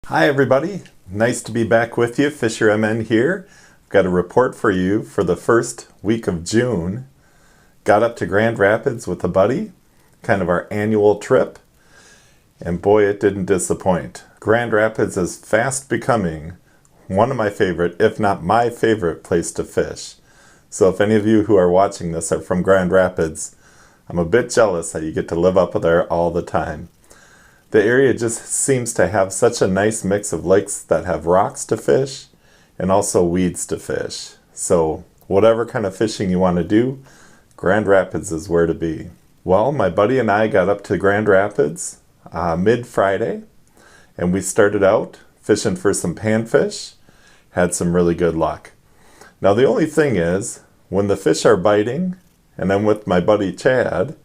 Hi everybody, nice to be back with you. FisherMN here. I've got a report for you for the first week of June. Got up to Grand Rapids with a buddy, kind of our annual trip, and boy, it didn't disappoint. Grand Rapids is fast becoming one of my favorite, if not my favorite place to fish. So if any of you who are watching this are from Grand Rapids, I'm a bit jealous that you get to live up there all the time. The area just seems to have such a nice mix of lakes that have rocks to fish and also weeds to fish. So whatever kind of fishing you want to do, Grand Rapids is where to be. Well, my buddy and I got up to Grand Rapids mid-Friday, and we started out fishing for some panfish. Had some really good luck. Now the only thing is, when the fish are biting, and I'm with my buddy Chad,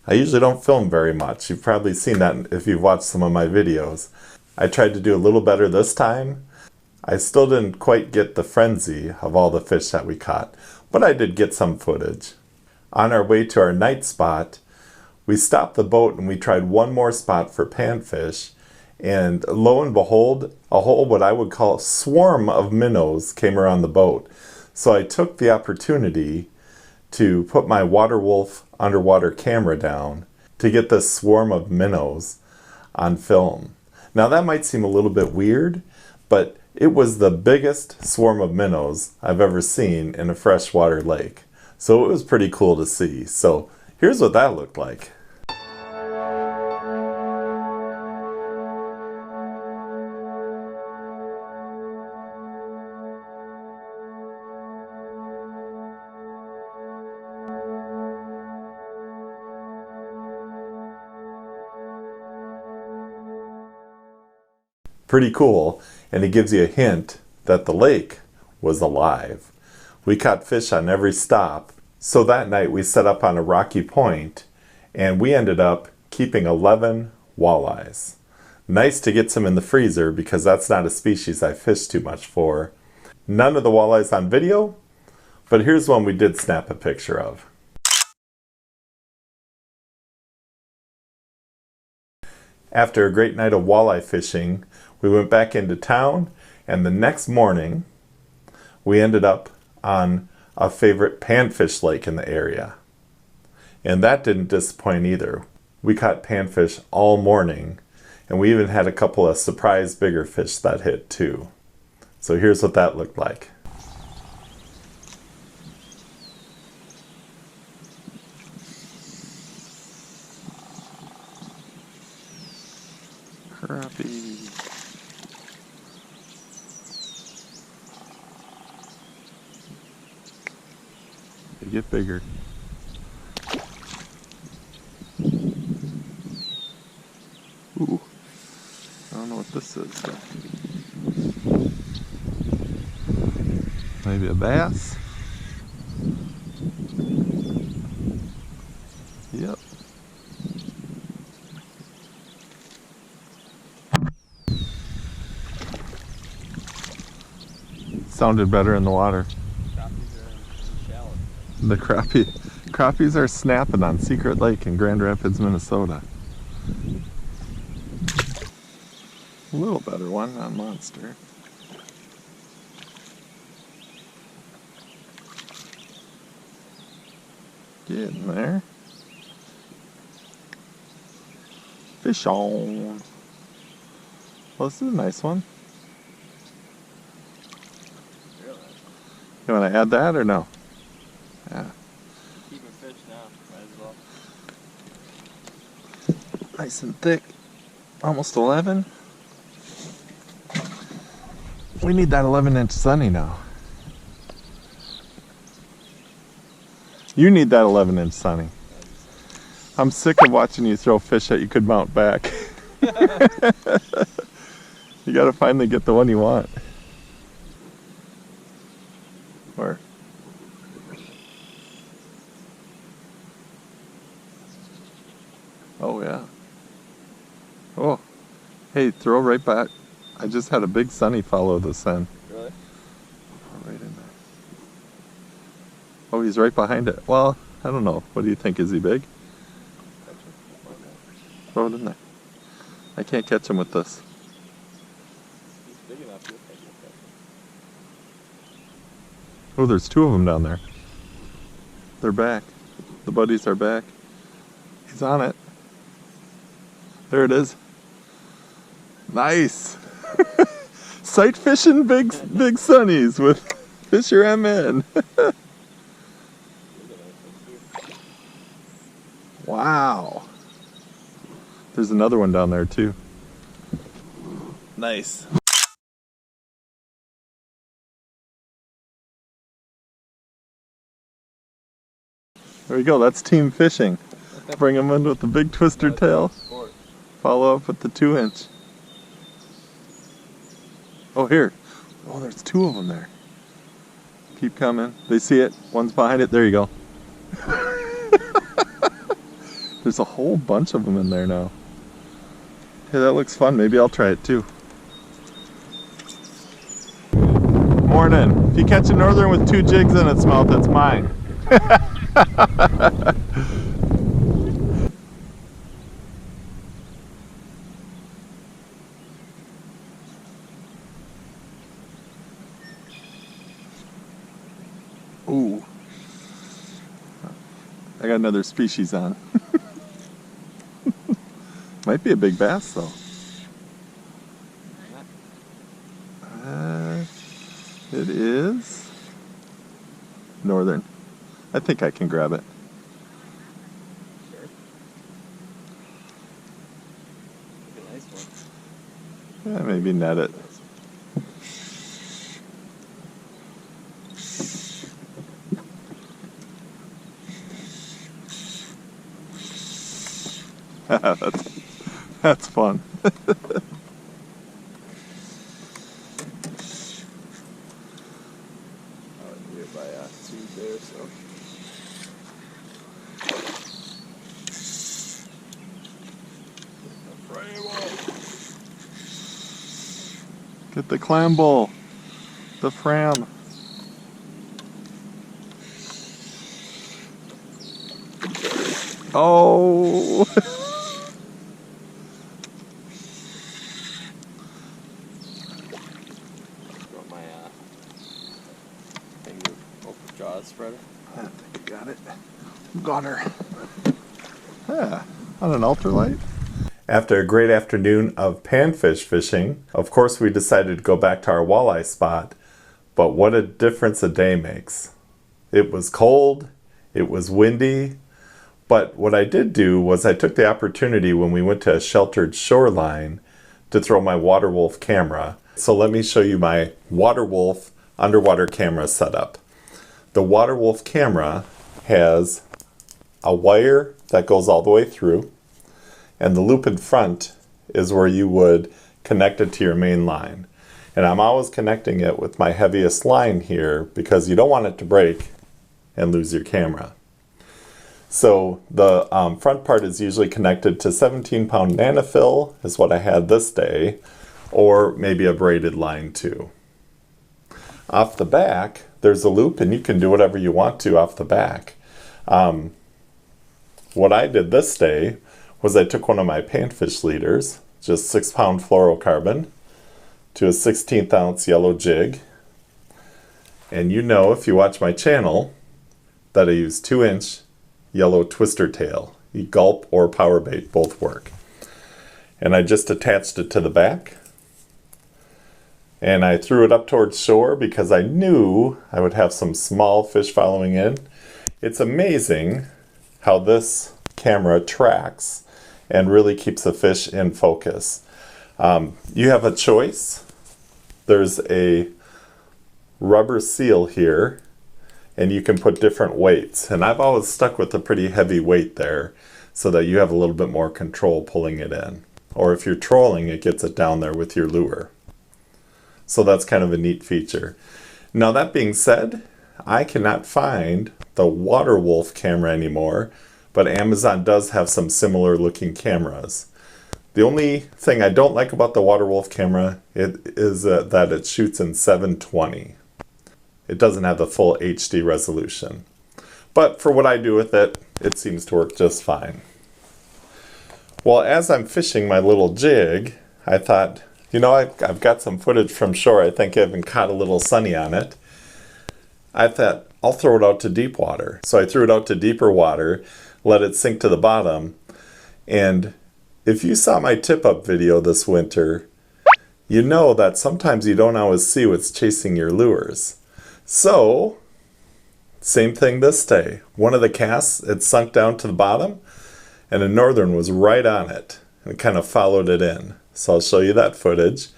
I usually don't film very much. You've probably seen that if you've watched some of my videos. I tried to do a little better this time. I still didn't quite get the frenzy of all the fish that we caught, but I did get some footage. On our way to our night spot, we stopped the boat and we tried one more spot for panfish, and lo and behold, a whole what I would call swarm of minnows came around the boat. So I took the opportunity to put my Waterwolf underwater camera down to get this swarm of minnows on film. Now that might seem a little bit weird, but it was the biggest swarm of minnows I've ever seen in a freshwater lake. So it was pretty cool to see. So here's what that looked like. Pretty cool, and it gives you a hint that the lake was alive. We caught fish on every stop, so that night we set up on a rocky point and we ended up keeping 11 walleyes. Nice to get some in the freezer because that's not a species I fish too much for. None of the walleyes on video, but here's one we did snap a picture of. After a great night of walleye fishing, we went back into town, and the next morning we ended up on a favorite panfish lake in the area. And that didn't disappoint either. We caught panfish all morning, and we even had a couple of surprise bigger fish that hit too. So here's what that looked like. Crappie. They get bigger. Ooh, I don't know what this is. Maybe a bass? Yep. Sounded better in the water. The crappies are snapping on Secret Lake in Grand Rapids, Minnesota. A little better one, not monster. Get in there. Fish on. Well, this is a nice one. You want to add that or no? Yeah. Keeping fish now, might as well. Nice and thick. Almost 11. We need that 11-inch sunny now. You need that 11-inch sunny. I'm sick of watching you throw fish that you could mount back. You gotta finally get the one you want. Where? Oh yeah. Oh, hey, throw right back. I just had a big sunny follow the sun. Really? Right in there. Oh, he's right behind it. Well, I don't know. What do you think? Is he big? Throw it in there. I can't catch him with this. big enough, you'll take it. Oh, there's two of them down there. They're back. The buddies are back. He's on it. There it is. Nice. Sight fishing big sunnies with FisherMN. Wow. There's another one down there too. Nice. There we go, that's team fishing. Bring them in with the big twister tail. Follow up with the 2-inch. Oh, here. Oh, there's two of them there. Keep coming. They see it. One's behind it. There you go. There's a whole bunch of them in there now. Hey, that looks fun. Maybe I'll try it too. Morning. If you catch a northern with 2 jigs in its mouth, it's mine. Ooh. I got another species on. Might be a big bass though. It is northern. I think I can grab it. Sure. A nice one. Yeah, maybe net it. That's fun. Nearby tube there, so. Get the clam bowl. The fram. Oh! Jaws spreader. I think I got it. Got her. Yeah, on an ultralight. After a great afternoon of panfish fishing, of course we decided to go back to our walleye spot, but what a difference a day makes. It was cold, it was windy, but what I did do was I took the opportunity when we went to a sheltered shoreline to throw my Waterwolf camera. So let me show you my Waterwolf underwater camera setup. The Waterwolf camera has a wire that goes all the way through, and the loop in front is where you would connect it to your main line. And I'm always connecting it with my heaviest line here because you don't want it to break and lose your camera. So the front part is usually connected to 17-pound nanofill is what I had this day, or maybe a braided line too. Off the back, there's a loop and you can do whatever you want to off the back. What I did this day was I took one of my panfish leaders, just 6-pound fluorocarbon, to a 1/16 ounce yellow jig. And you know, if you watch my channel, that I use 2-inch yellow twister tail. Gulp or power bait, both work. And I just attached it to the back. And I threw it up towards shore because I knew I would have some small fish following in. It's amazing how this camera tracks and really keeps the fish in focus. You have a choice. There's a rubber seal here, and you can put different weights. And I've always stuck with a pretty heavy weight there so that you have a little bit more control pulling it in. Or if you're trolling, it gets it down there with your lure. So that's kind of a neat feature. Now that being said, I cannot find the Waterwolf camera anymore, but Amazon does have some similar looking cameras. The only thing I don't like about the Waterwolf camera is that it shoots in 720. It doesn't have the full HD resolution. But for what I do with it, it seems to work just fine. Well, as I'm fishing my little jig, I thought, You know, I've got some footage from shore. I think I even caught a little sunny on it. I thought, I'll throw it out to deep water. So I threw it out to deeper water, let it sink to the bottom. And if you saw my tip-up video this winter, you know that sometimes you don't always see what's chasing your lures. So, same thing this day. One of the casts, it sunk down to the bottom, and a northern was right on it, and kind of followed it in. So I'll show you that footage.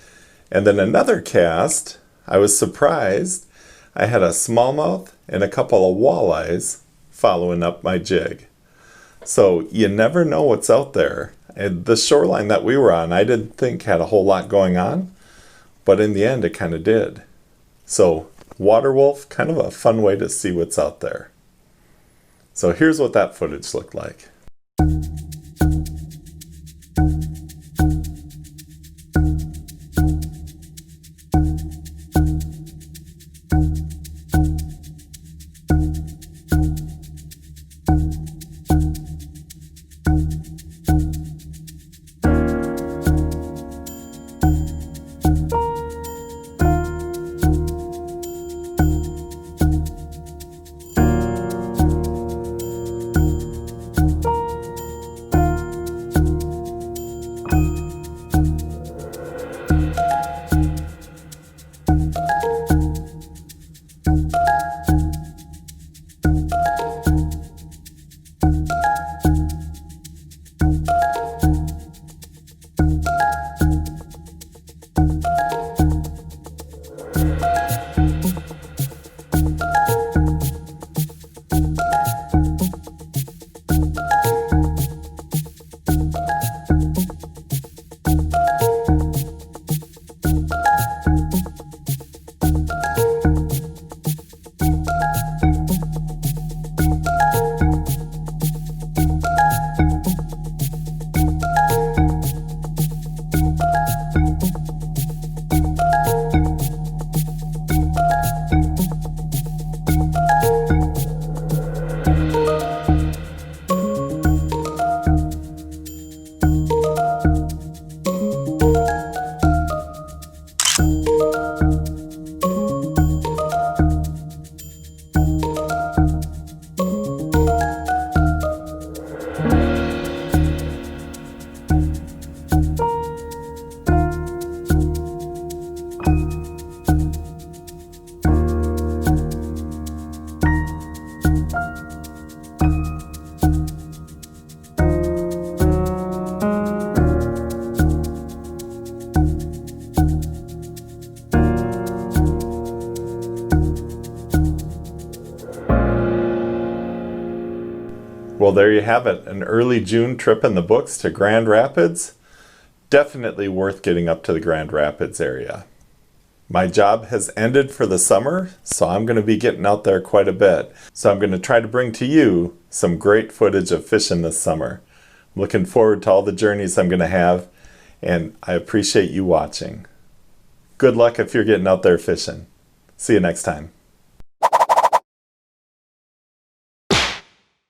And then another cast, I was surprised. I had a smallmouth and a couple of walleyes following up my jig. So you never know what's out there. And the shoreline that we were on, I didn't think had a whole lot going on, but in the end it kind of did. So Waterwolf, kind of a fun way to see what's out there. So here's what that footage looked like. Well, there you have it, an early June trip in the books to Grand Rapids. Definitely worth getting up to the Grand Rapids area. My job has ended for the summer, so I'm going to be getting out there quite a bit. So I'm going to try to bring to you some great footage of fishing this summer. I'm looking forward to all the journeys I'm going to have, and I appreciate you watching. Good luck if you're getting out there fishing. See you next time.